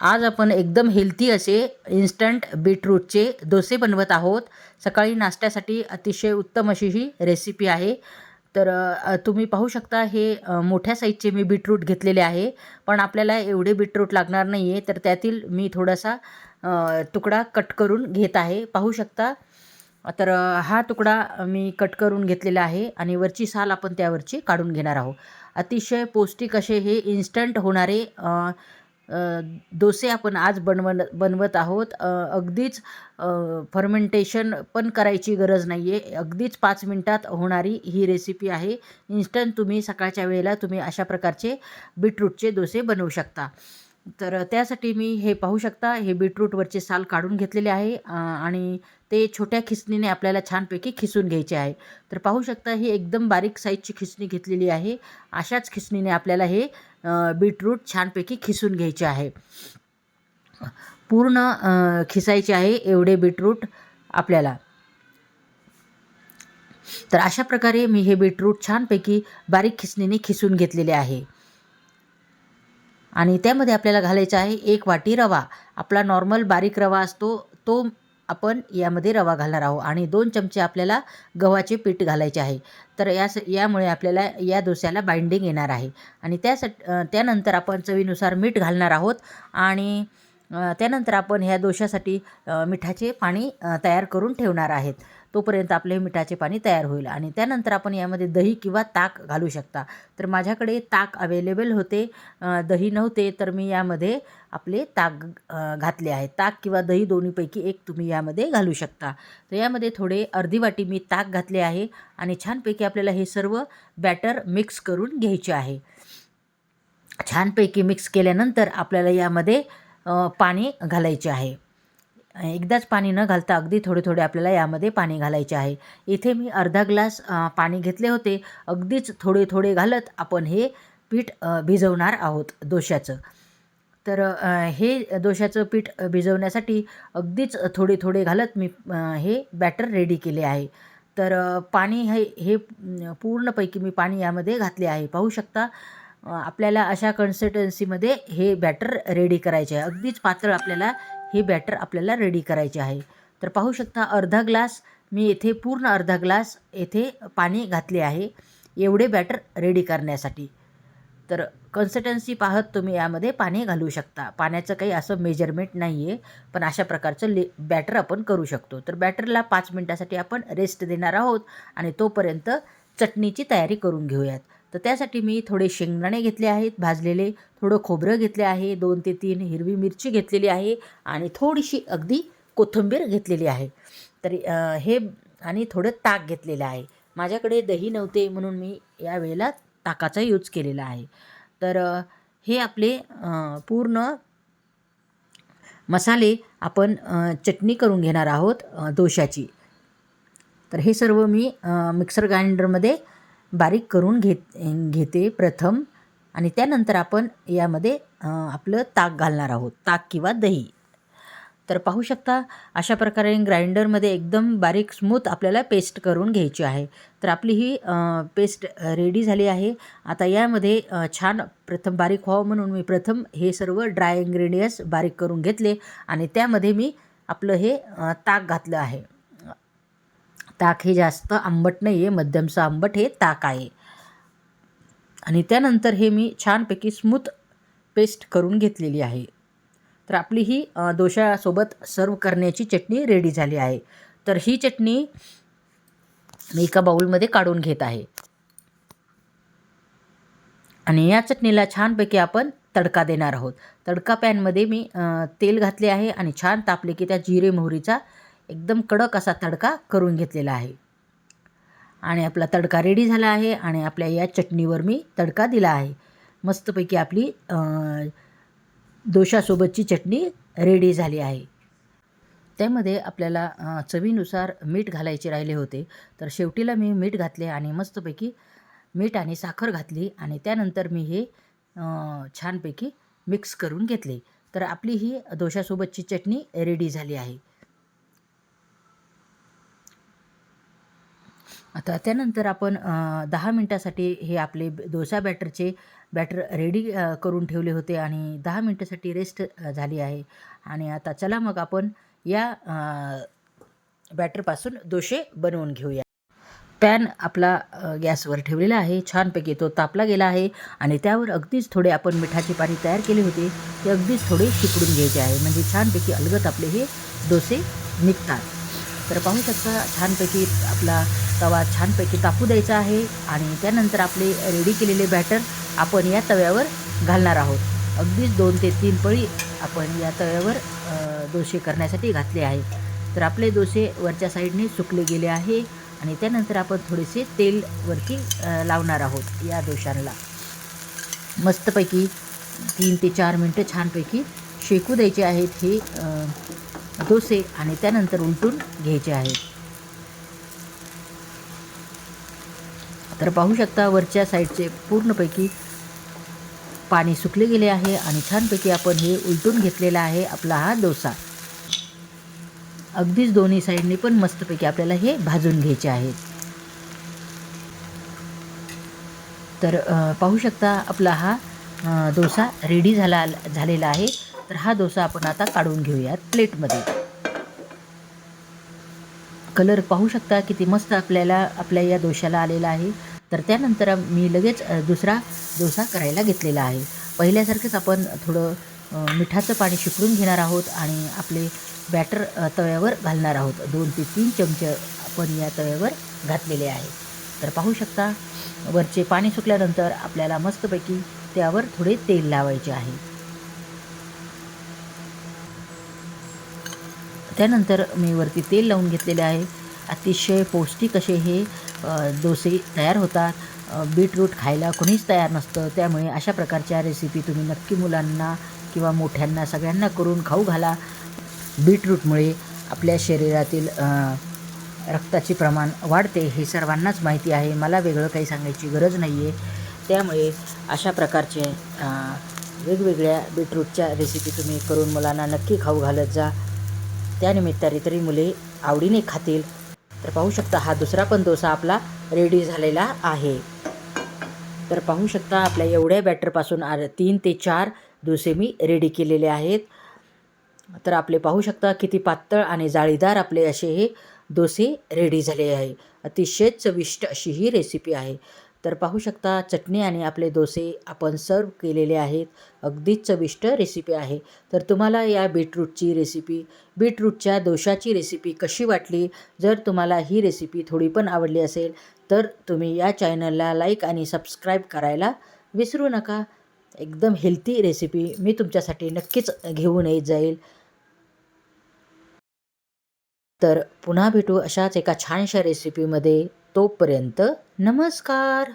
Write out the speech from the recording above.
आज आपण एकदम हेल्थी असे इन्स्टंट बीटरूटचे डोसे बनवत आहोत. सकाळी नाश्त्यासाठी अतिशय उत्तम अशी ही रेसिपी आहे. तर तुम्ही पाहू शकता हे मोठ्या साईजचे मी बीटरूट घेतलेले आहे. पण आपल्याला एवढे बीटरूट लागणार नाही आहे, तर त्यातील मी थोडासा तुकडा कट करून घेत आहे. पाहू शकता. तर हा तुकडा मी कट करून घेतलेला आहे आणि वरची साल आपण त्यावरची काढून घेणार आहोत. अतिशय पौष्टिक असे हे इन्स्टंट होणारे डोसे आपण आज बनवत आहोत. अगदीच फर्मेंटेशन पण करायची गरज नाही आहे. अगदीच 5 मिनिटात होणारी ही रेसिपी आहे. इन्स्टंट तुम्ही सकाळच्या वेळेला तुम्ही अशा प्रकारचे बीटरूटचे डोसे बनवू शकता. तर त्यासाठी मी हे पाहू शकता, हे बीटरूटवरचे साल काढून घेतलेले आहे आणि ते छोट्या खिसणीने आपल्याला छानपैकी खिसून घ्यायचे आहे. तर पाहू शकता ही एकदम बारीक साईजची खिसणी घेतलेली आहे. अशाच खिसणीने आपल्याला हे बीटरूट छानपैकी खिसून घ्यायचे आहे. पूर्ण खिसायचे आहे एवढे बीटरूट आपल्याला. तर अशा प्रकारे मी हे बीटरूट छानपैकी बारीक खिसणीने खिसून घेतलेले आहे. आणि त्यामध्ये आपल्याला घालायचा आहे 1 वाटी रवा. आपला नॉर्मल बारीक रवा असतो तो आपण यामध्ये रवा घालणार आहोत आणि 2 चमचे आपल्याला गव्हाचे पीठ घालायचे आहे. तर यामुळे आपल्याला या डोस्याला बाइंडिंग येणार आहे. आणि त्यानंतर आपण चवीनुसार मीठ घालणार आहोत आणि त्यानंतर आपण ह्या डोश्यासाठी मिठाचे पाणी तयार करून ठेवणार आहेत. तोपर्यंत आपले मिठाचे पाणी तयार होईल आणि त्यानंतर आपण यामध्ये दही किंवा ताक घालू शकता. तर माझ्याकडे ताक अवेलेबल होते, दही नव्हते, तर मी यामध्ये आपले ताक घातले आहे. ताक किंवा दही दोन्हीपैकी एक तुम्ही यामध्ये घालू शकता. तर यामध्ये थोडे अर्धी वाटी मी ताक घातले आहे आणि छानपैकी आपल्याला हे सर्व बॅटर मिक्स करून घ्यायचे आहे. छानपैकी मिक्स केल्यानंतर आपल्याला यामध्ये पाणी घालायचे आहे. एकदाच पाणी न घालता अगदी थोडे थोडे आपल्याला यामध्ये पाणी घालायचे आहे. इथे मी अर्धा ग्लास पाणी घेतले होते. अगदीच थोडे थोडे घालत आपण हे पीठ भिजवणार आहोत डोश्याचं. तर हे डोश्याचं पीठ भिजवण्यासाठी अगदीच थोडे थोडे घालत मी हे बॅटर रेडी केले आहे. तर पाणी हे पूर्णपैकी मी पाणी यामध्ये घातले आहे. पाहू शकता. आपल्याला अशा कन्सिस्टन्सीमध्ये हे बॅटर रेडी करायचे आहे. अगदीच पातळ आपल्याला हे बॅटर आपल्याला रेडी करायचे आहे. तर पाहू शकता अर्धा ग्लास मी येथे पूर्ण अर्धा ग्लास येथे पाणी घातले आहे एवढे बॅटर रेडी करण्यासाठी. तर कन्सिस्टन्सी पाहत तुम्ही यामध्ये पाणी घालू शकता. पाण्याचं काही असं मेजरमेंट नाही आहे, पण अशा प्रकारचं बॅटर आपण करू शकतो. तर बॅटरला 5 मिनिटासाठी आपण रेस्ट देणार आहोत आणि तोपर्यंत चटणीची तयारी करून घेऊयात. तर त्यासाठी मी थोडे शेंगदाणे घेतले आहेत भाजलेले, थोडं खोबरं घेतले आहे, 2 ते 3 हिरवी मिरची घेतलेली आहे आणि थोडीशी अगदी कोथिंबीर घेतलेली आहे. तर हे आणि थोडं ताक घेतलेलं आहे. माझ्याकडे दही नव्हते म्हणून मी यावेळेला ताकाचा यूज केलेला आहे. तर हे आपले पूर्ण मसाले आपण चटणी करून घेणार आहोत डोश्याची. तर हे सर्व मी मिक्सर ग्राइंडरमध्ये बारीक करून घेते प्रथम आणि त्यानंतर आपण यामध्ये आपलं ताक घालणार आहोत, ताक किंवा दही. तर पाहू शकता अशा प्रकारे ग्राइंडरमध्ये एकदम बारीक स्मूथ आपल्याला पेस्ट करून घ्यायची आहे. तर आपली ही पेस्ट रेडी झाली आहे. आता यामध्ये छान प्रथम बारीक व्हावं म्हणून मी प्रथम हे सर्व ड्राय इन्ग्रेडियंट्स बारीक करून घेतले आणि त्यामध्ये मी आपलं हे ताक घातलं आहे. ताक हे जास्त आंबट नाही आहे, मध्यमचं आंबट हे ताक आहे. आणि त्यानंतर हे मी छानपैकी स्मूथ पेस्ट करून घेतलेली आहे. तर आपली ही डोश्यासोबत सर्व करण्याची चटणी रेडी झाली आहे. तर ही चटणी मी एका बाउलमध्ये काढून घेत आहे आणि या चटणीला छानपैकी आपण तडका देणार आहोत. तडका पॅनमध्ये मी तेल घातले आहे आणि छान तापले की त्या जिरे मोहरीचा एकदम कडक असा तडका करून घेतलेला आहे आणि आपला तडका रेडी झाला आहे आणि आपल्या या चटणीवर मी तडका दिला आहे. मस्तपैकी आपली डोशासोबतची चटणी रेडी झाली आहे. त्यामध्ये आपल्याला चवीनुसार मीठ घालायचे राहिले होते, तर शेवटीला मी मीठ घातले आणि मस्तपैकी मीठ आणि साखर घातली आणि त्यानंतर मी हे छानपैकी मिक्स करून घेतले. तर आपली ही डोशासोबतची चटणी रेडी झाली आहे. आता त्यानंतर आपण 10 मिनटासाठी हे आपले डोसा बॅटरचे बॅटर रेडी करून ठेवले होते आणि 10 मिनटासाठी रेस्ट झाली आहे. आणि आता चला मग आपण या बॅटरपासून डोसे बनवून घेऊया. पॅन आपला गॅसवर ठेवलेला आहे. छानपैकी तो तापला गेला आहे आणि त्यावर अगदीच थोडे आपण मिठाचे पाणी तयार केले होते ते अगदीच थोडे शिपडून घ्यायचे आहे, म्हणजे छानपैकी अलगद आपले हे डोसे निघतात. तर पाहू शकता छानपैकी आपला तवा छानपैकी तापू द्यायचा आहे आणि त्यानंतर आपले रेडी केलेले बॅटर आपण या तव्यावर घालणार आहोत. अगदीच 2 ते 3 पळी आपण या तव्यावर डोसे करण्यासाठी घातले आहे. तर आपले डोसे वरच्या साईडने सुकले गेले आहे आणि त्यानंतर आपण थोडेसे तेल वरती लावणार आहोत या डोशांना. मस्तपैकी 3 ते 4 मिनटं छानपैकी शेकू द्यायचे आहेत हे डोसे आणि त्यानंतर उलटून घ्यायचे आहेत. तर पाहू शकता वरच्या साईडचे पूर्णपैकी पाणी सुकले गेले आहे आणि छानपैकी आपण हे उलटून घेतलेला आहे आपला हा डोसा. अगदीच दोन्ही साईडने पण मस्तपैकी आपल्याला हे भाजून घ्यायचे आहेत. तर पाहू शकता आपला हा डोसा रेडी झालेला आहे. तर हा डोसा आपण आता काढून घेऊयात प्लेटमध्ये. कलर पाहू शकता किती मस्त आपल्या या डोशाला आलेला आहे. तर त्यानंतर मी लगेच दुसरा डोसा करायला घेतलेला आहे. पहिल्यासारखंच आपण थोडं मिठाचं पाणी शिपडून घेणार आहोत आणि आपले बॅटर तव्यावर घालणार आहोत. 2 ते 3 चमचे आपण या तव्यावर घातलेले आहे. तर पाहू शकता वरचे पाणी सुकल्यानंतर आपल्याला मस्तपैकी त्यावर थोडे तेल लावायचे आहे. त्यानंतर मी वरती तेल लावून घेतलेले आहे. अतिशय पौष्टिक असे हे डोसे तयार होतात. बीटरूट खायला कोणीच तयार नसतं, त्यामुळे अशा प्रकारच्या रेसिपी तुम्ही नक्की मुलांना किंवा मोठ्यांना सगळ्यांना करून खाऊ घाला. बीटरूटमुळे आपल्या शरीरातील रक्ताचे प्रमाण वाढते हे सर्वांनाच माहिती आहे. मला वेगळं काही सांगायची गरज नाही आहे. त्यामुळे अशा प्रकारचे वेगवेगळ्या बीटरूटच्या रेसिपी तुम्ही करून मुलांना नक्की खाऊ घालत जा. त्यानिमित्ताने तरी मुले आवडीने खातील. तर पाहू शकता हा दुसरा पण डोसा आपला रेडी झालेला आहे. तर पाहू शकता आपल्या एवढ्या बॅटरपासून 3 ते 4 डोसे मी रेडी केलेले आहेत. तर आपले पाहू शकता किती पातळ आणि जाळीदार आपले असे हे डोसे रेडी झाले आहे. अतिशय चविष्ट अशी ही रेसिपी आहे. तर पाहू शकता चटणी आणि आपले डोसे आपण सर्व केलेले आहेत. अगदीच चविष्ट रेसिपी आहे. तर तुम्हाला या बीटरूटच्या डोशाची रेसिपी कशी वाटली? जर तुम्हाला ही रेसिपी थोडी पण आवडली असेल तर तुम्ही या चॅनलला लाईक आणि सबस्क्राईब करायला विसरू नका. एकदम हेल्थी रेसिपी मी तुमच्यासाठी नक्कीच घेऊन येत जाईल. तर पुन्हा भेटू अशाच एका छानशा रेसिपीमध्ये. तोपर्यंत नमस्कार.